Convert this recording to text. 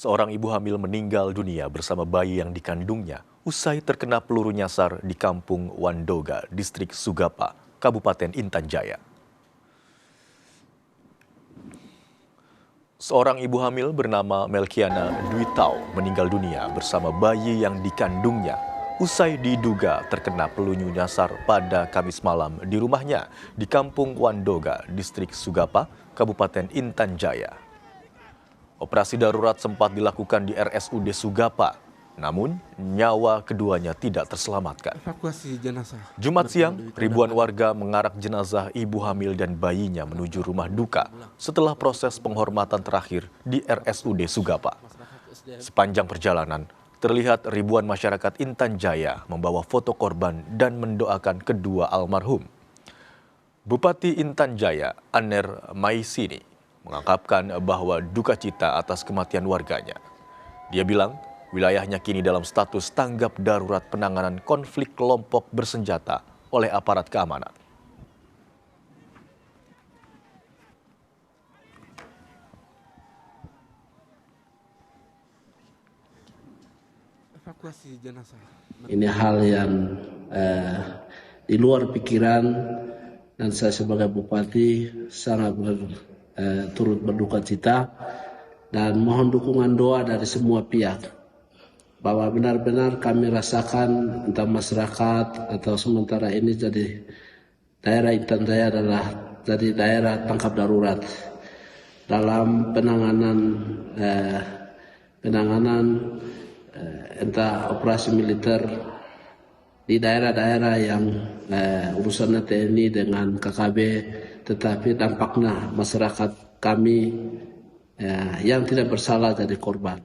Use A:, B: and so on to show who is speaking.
A: Seorang ibu hamil meninggal dunia bersama bayi yang dikandungnya usai terkena peluru nyasar di Kampung Wandoga, Distrik Sugapa, Kabupaten Intan Jaya. Seorang ibu hamil bernama Melkiana Dwi Tau meninggal dunia bersama bayi yang dikandungnya usai diduga terkena peluru nyasar pada Kamis malam di rumahnya di Kampung Wandoga, Distrik Sugapa, Kabupaten Intan Jaya. Operasi darurat sempat dilakukan di RSUD Sugapa, namun nyawa keduanya tidak terselamatkan.
B: Evakuasi jenazah.
A: Jumat siang, ribuan warga mengarak jenazah ibu hamil dan bayinya menuju rumah duka setelah proses penghormatan terakhir di RSUD Sugapa. Sepanjang perjalanan, terlihat ribuan masyarakat Intan Jaya membawa foto korban dan mendoakan kedua almarhum. Bupati Intan Jaya, Aner Maisini, mengungkapkan bahwa duka cita atas kematian warganya. Dia bilang wilayahnya kini dalam status tanggap darurat penanganan konflik kelompok bersenjata oleh aparat keamanan.
B: Evakuasi jenazah.
C: Ini hal yang di luar pikiran, dan saya sebagai bupati sangat turut berduka cita dan mohon dukungan doa dari semua pihak bahwa benar-benar kami rasakan entah masyarakat atau sementara ini jadi daerah Intan Jaya adalah jadi daerah tangkap darurat dalam penanganan entah operasi militer di daerah-daerah yang urusannya TNI dengan KKB, tetapi dampaknya masyarakat kami yang tidak bersalah jadi korban.